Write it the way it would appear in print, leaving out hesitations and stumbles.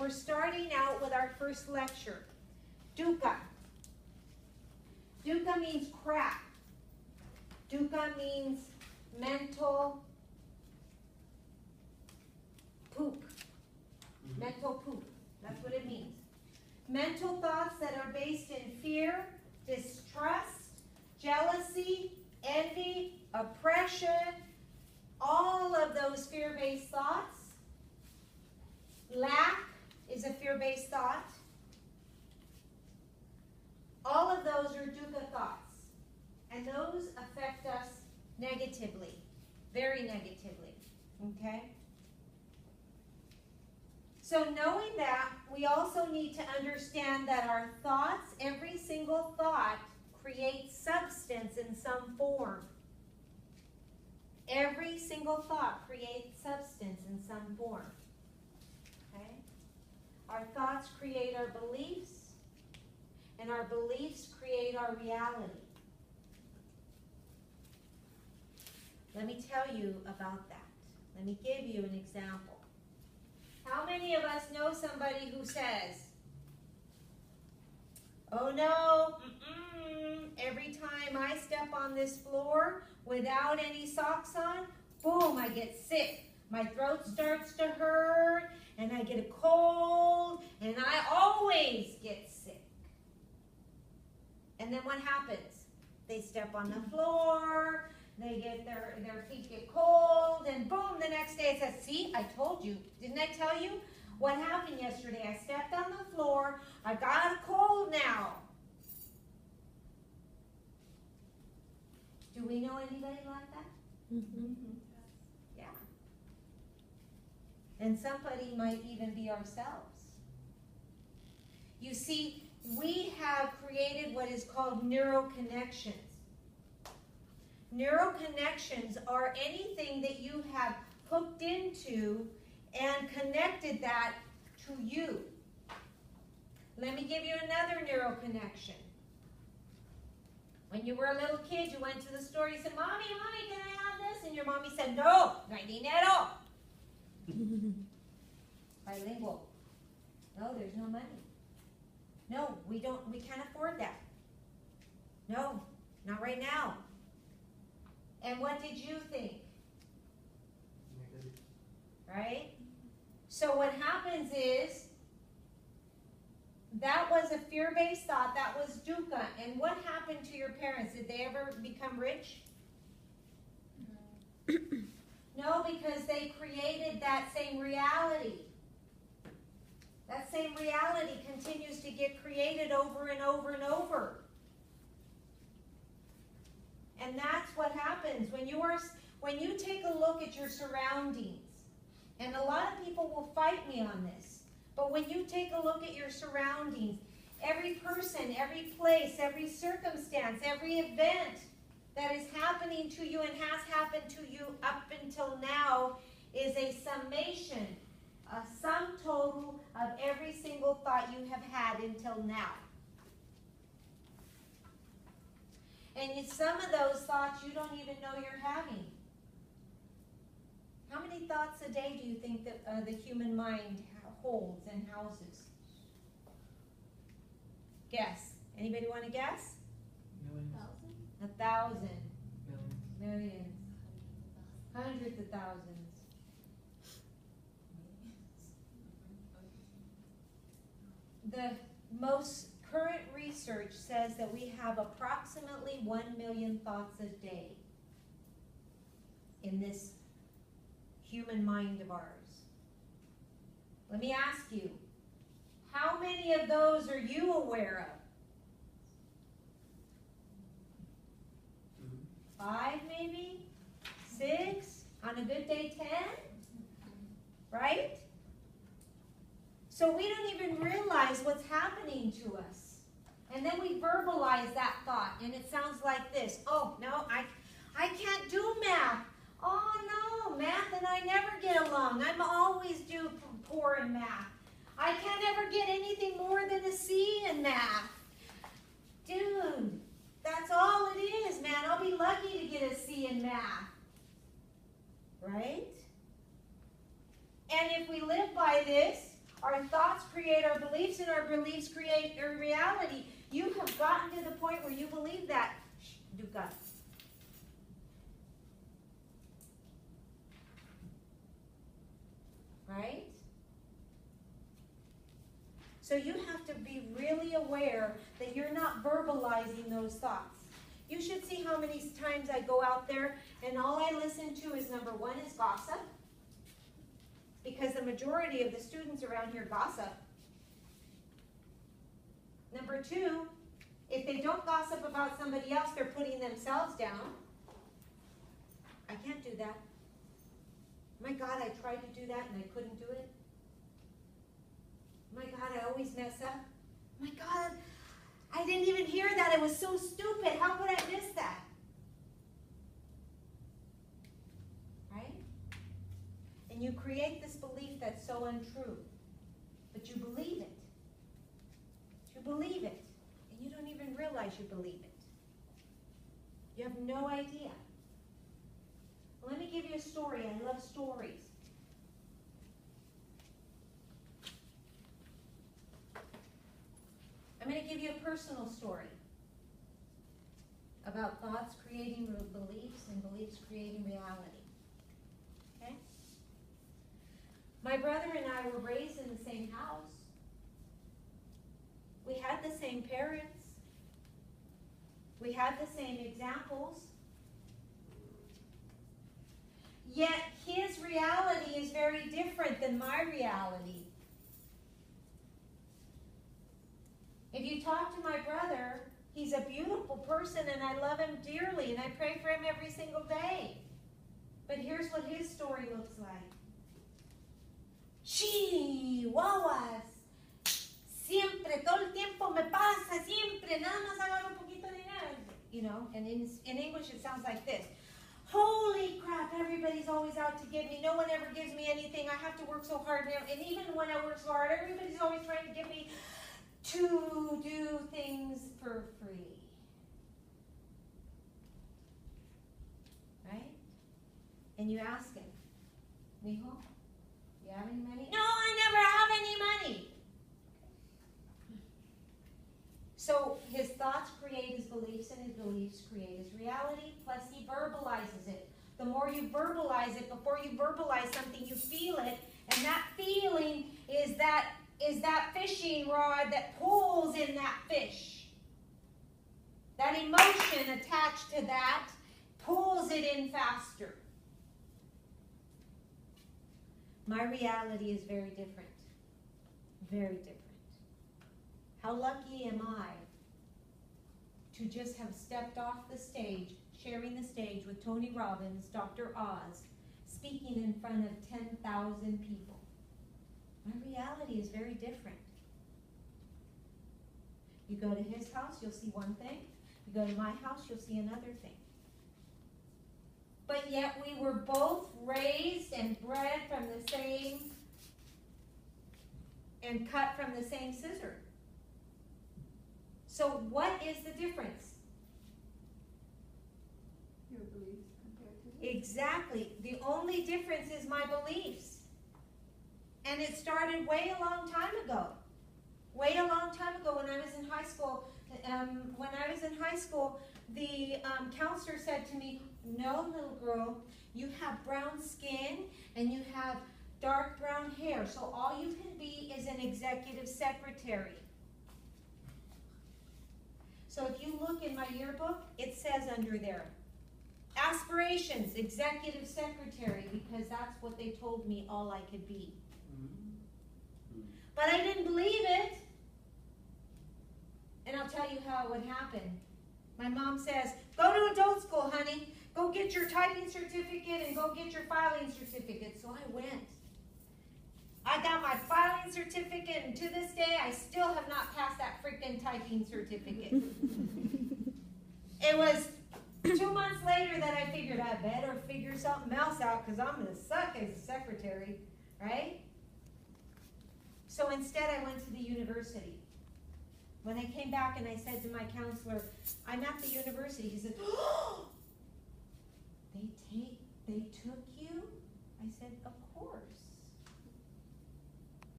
We're starting out with our first lecture. Dukah. Dukah means crap. Dukah means mental poop. Mental poop. That's what it means. Mental thoughts that are based in fear, distrust, jealousy, envy, oppression, all of those fear-based thoughts. Lack is a fear-based thought. All of those are Dukah thoughts. And those affect us negatively, very negatively. Okay? So knowing that, we also need to understand that our thoughts, every single thought, creates substance in some form. Every single thought creates substance in some form. Okay? Our thoughts create our beliefs, and our beliefs create our reality. Let me tell you about that. Let me give you an example. How many of us know somebody who says, oh no, every time I step on this floor without any socks on, boom, I get sick. My throat starts to hurt, and I get a cold, and I always get sick. And then what happens? They step on the floor, they get their feet get cold, and boom, the next day it says, see, I told you. Didn't I tell you? What happened yesterday? I stepped on the floor, I got a cold now. Do we know anybody like that? Mm-hmm. Yeah. And somebody might even be ourselves. You see, we have created what is called neuroconnections. Neuroconnections are anything that you have hooked into and connected that to you. Let me give you another neuroconnection. When you were a little kid, you went to the store, you said, Mommy, can I have this? And your mommy said, no, no hay dinero. Bilingual. No, there's no money. No, we can't afford that. No, not right now. And what did you think? Right? So what happens is, that was a fear-based thought, that was Dukah. And what happened to your parents? Did they ever become rich? No, because they created that same reality. That same reality continues to get created over and over and over. And that's what happens when you take a look at your surroundings. And a lot of people will fight me on this. But when you take a look at your surroundings, every person, every place, every circumstance, every event that is happening to you and has happened to you up until now is a summation, a sum total of every single thought you have had until now. And some of those thoughts you don't even know you're having. How many thoughts a day do you think that the human mind holds and houses? Guess. Anybody want to guess? Millions. 1,000. Millions. Millions. Hundreds of thousands. The most current research says that we have approximately 1 million thoughts a day in this human mind of ours. Let me ask you, how many of those are you aware of? 5 maybe? 6? On a good day, 10? Right? So we don't even realize what's happening to us. And then we verbalize that thought, and it sounds like this. Oh, no, I can't do math. Oh, no, math and I never get along. I'm always poor in math. I can't ever get anything more than a C in math. Dude, that's all it is, man. I'll be lucky to get a C in math. Right? And if we live by this, Our thoughts create our beliefs, and our beliefs create our reality. You have gotten to the point where you believe that. Dukah. Right? So you have to be really aware that you're not verbalizing those thoughts. You should see how many times I go out there and all I listen to is, number one, is gossip. Because the majority of the students around here gossip. Number two, if they don't gossip about somebody else, they're putting themselves down. I can't do that. My God, I tried to do that and I couldn't do it. My God, I always mess up. My God, I didn't even hear that. It was so stupid. How could I miss that? Right? And you create this belief that's so untrue. But you believe it. You believe it. And you don't even realize you believe it. You have no idea. Let me give you a story. I love stories. I'm going to give you a personal story about thoughts creating beliefs and beliefs creating reality. Okay? My brother and I were raised in the same house. We had the same parents. We had the same examples. Yet his reality is very different than my reality. If you talk to my brother, he's a beautiful person and I love him dearly and I pray for him every single day. But here's what his story looks like. Chihuahuas. Siempre, todo el tiempo me pasa, siempre, nada más hago un poquito de dinero. You know, and in English it sounds like this. Holy crap, everybody's always out to give me. No one ever gives me anything. I have to work so hard now. And even when I work so hard, everybody's always trying to get me to do things for free. Right? And you ask him, Mijo, you have any money? No, I never have any money. So his thoughts create his beliefs, and his beliefs create his reality, plus he verbalizes it. The more you verbalize it, before you verbalize something, you feel it, and that feeling is that fishing rod that pulls in that fish. That emotion attached to that pulls it in faster. My reality is very different. Very different. How lucky am I to just have stepped off the stage, sharing the stage with Tony Robbins, Dr. Oz, speaking in front of 10,000 people. My reality is very different. You go to his house, you'll see one thing. You go to my house, you'll see another thing. But yet we were both raised and bred from the same and cut from the same scissor. So what is the difference? Your beliefs compared to his. Exactly. The only difference is my beliefs. And it started way a long time ago. Way a long time ago when I was in high school. The counselor said to me, no, little girl, you have brown skin and you have dark brown hair. So all you can be is an executive secretary. So if you look in my yearbook, it says under there, aspirations, executive secretary, because that's what they told me all I could be. But I didn't believe it. And I'll tell you how it would happen. My mom says, go to adult school, honey. Go get your typing certificate and go get your filing certificate. So I went. I got my filing certificate, and to this day, I still have not passed that freaking typing certificate. It was 2 months later that I figured I better figure something else out because I'm going to suck as a secretary, right? So instead, I went to the university. When I came back and I said to my counselor, I'm at the university, he said, oh, they took you? I said, of course.